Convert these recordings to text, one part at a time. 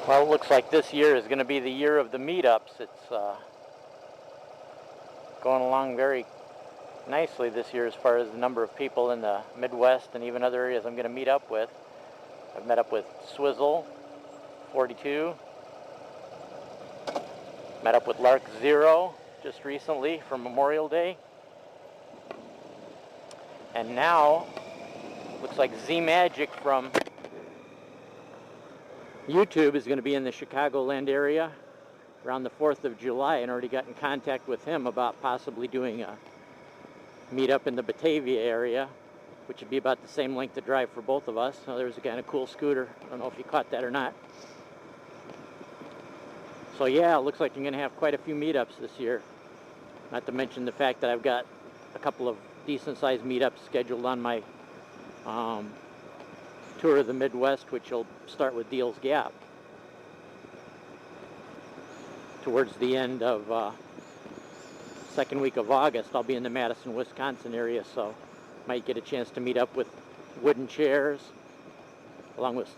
Well, it looks like this year is going to be the year of the meetups. It's going along very nicely this year as far as the number of people in the Midwest and even other areas I'm going to meet up with. I've met up with Swizzle 42, met up with Lark Zero just recently for Memorial Day, and now looks like Z Magic from YouTube is going to be in the Chicagoland area around the 4th of July, and already got in contact with him about possibly doing a meetup in the Batavia area, which would be about the same length of drive for both of us. So there's a kind of cool scooter. I don't know if you caught that or not. So yeah, it looks like I'm going to have quite a few meetups this year. Not to mention the fact that I've got a couple of decent-sized meetups scheduled on my tour of the Midwest, which will start with Deals Gap. Towards the end of second week of August, I'll be in the Madison, Wisconsin area, so might get a chance to meet up with Wooden Chairs, along with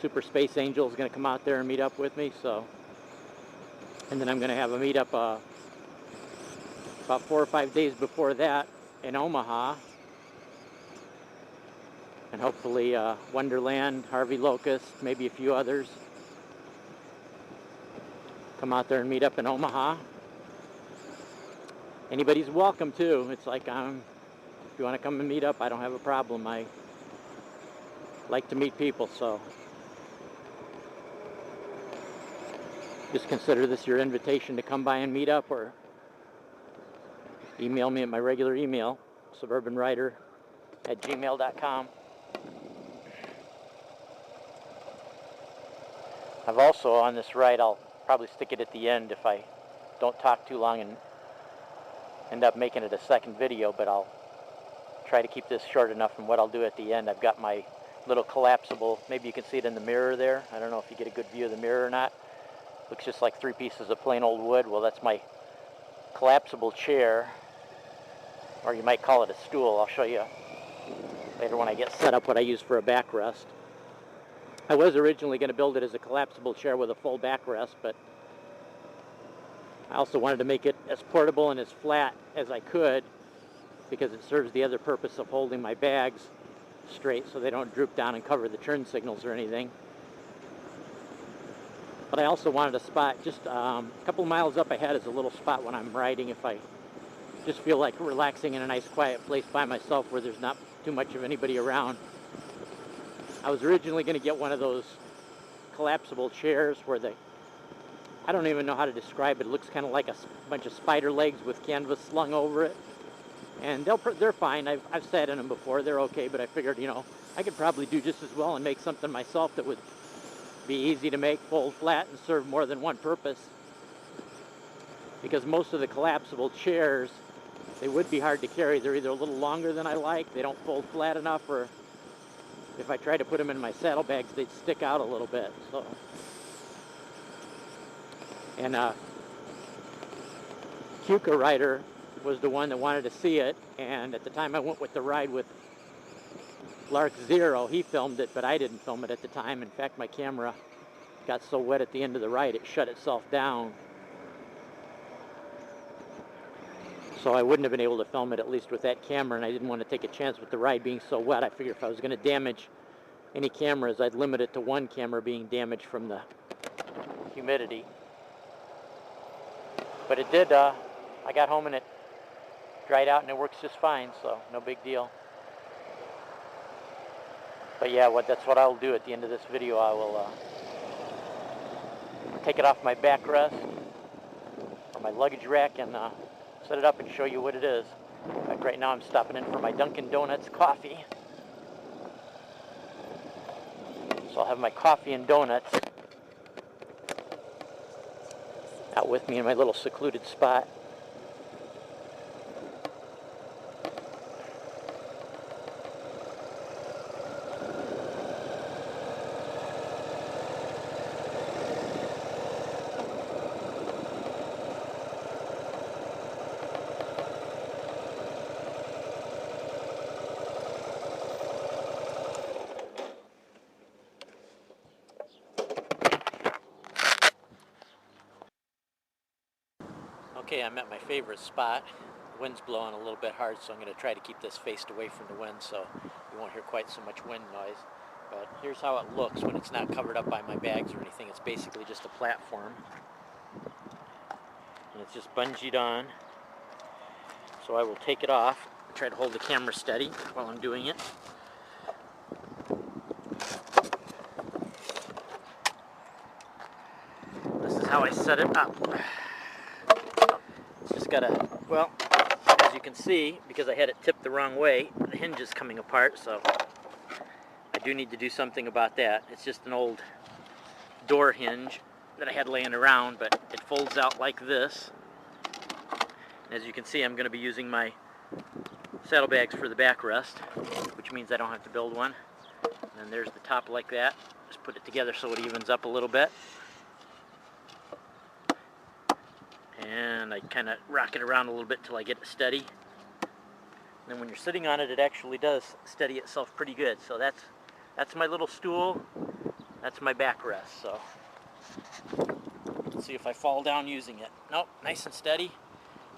Super Space Angel is going to come out there and meet up with me. So, and then I'm going to have a meetup about 4 or 5 days before that in Omaha, and hopefully Wonderland, Harvey Locust, maybe a few others come out there and meet up in Omaha. Anybody's welcome too. It's like, if you want to come and meet up, I don't have a problem. I like to meet people, so just consider this your invitation to come by and meet up, or email me at my regular email, suburbanryder@gmail.com. I've also, on this ride, I'll probably stick it at the end if I don't talk too long and end up making it a second video, but I'll try to keep this short enough. And what I'll do at the end, I've got my little collapsible, maybe you can see it in the mirror there. I don't know if you get a good view of the mirror or not. Looks just like 3 pieces of plain old wood. Well, that's my collapsible chair, or you might call it a stool. I'll show you later when I get set up what I use for a backrest. I was originally going to build it as a collapsible chair with a full backrest, but I also wanted to make it as portable and as flat as I could, because it serves the other purpose of holding my bags straight so they don't droop down and cover the turn signals or anything. But I also wanted a spot just a couple miles up ahead is a little spot when I'm riding, if I just feel like relaxing in a nice quiet place by myself where there's not too much of anybody around. I was originally going to get one of those collapsible chairs where I don't even know how to describe it. It looks kind of like a bunch of spider legs with canvas slung over it. And they're fine. I've sat in them before. They're okay, but I figured, I could probably do just as well and make something myself that would be easy to make, fold flat, and serve more than one purpose. Because most of the collapsible chairs, they would be hard to carry. They're either a little longer than I like, they don't fold flat enough, or if I try to put them in my saddlebags, they'd stick out a little bit. So, and Kuka Rider was the one that wanted to see it, and at the time I went with the ride with Lark Zero. He filmed it, but I didn't film it at the time. In fact, my camera got so wet at the end of the ride, it shut itself down. So I wouldn't have been able to film it, at least with that camera, and I didn't want to take a chance with the ride being so wet. I figured if I was going to damage any cameras, I'd limit it to one camera being damaged from the humidity. But it did, I got home and it dried out and it works just fine, so no big deal. But yeah, that's what I'll do at the end of this video. I will take it off my backrest or my luggage rack and set it up and show you what it is. In fact, right now I'm stopping in for my Dunkin' Donuts coffee. So I'll have my coffee and donuts out with me in my little secluded spot. Okay, I'm at my favorite spot. The wind's blowing a little bit hard, so I'm going to try to keep this faced away from the wind so you won't hear quite so much wind noise. But here's how it looks when it's not covered up by my bags or anything. It's basically just a platform. And it's just bungeed on. So I will take it off, try to hold the camera steady while I'm doing it. This is how I set it up. It's just gotta, well, as you can see, because I had it tipped the wrong way, the hinge is coming apart, so I do need to do something about that. It's just an old door hinge that I had laying around, but it folds out like this. As you can see, I'm going to be using my saddlebags for the backrest, which means I don't have to build one. And then there's the top like that. Just put it together so it evens up a little bit. And I kind of rock it around a little bit till I get it steady. And then when you're sitting on it, it actually does steady itself pretty good. So that's my little stool. That's my backrest. So let's see if I fall down using it. Nope, nice and steady.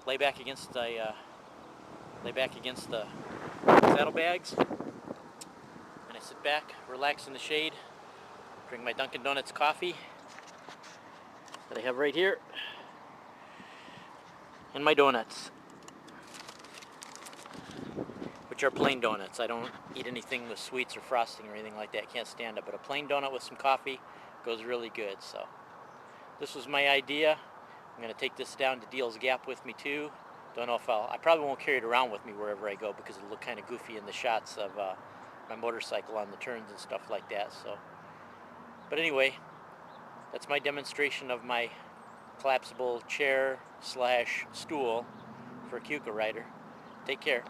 Lay back against the saddlebags, and I sit back, relax in the shade, drink my Dunkin' Donuts coffee that I have right here, and my donuts, which are plain donuts. I don't eat anything with sweets or frosting or anything like that. Can't stand it, but a plain donut with some coffee goes really good. So this was my idea. I'm going to take this down to Deal's Gap with me too. Don't know if I probably won't carry it around with me wherever I go because it'll look kind of goofy in the shots of my motorcycle on the turns and stuff like that. So, but anyway, that's my demonstration of my collapsible chair / stool for a Kuka rider. Take care.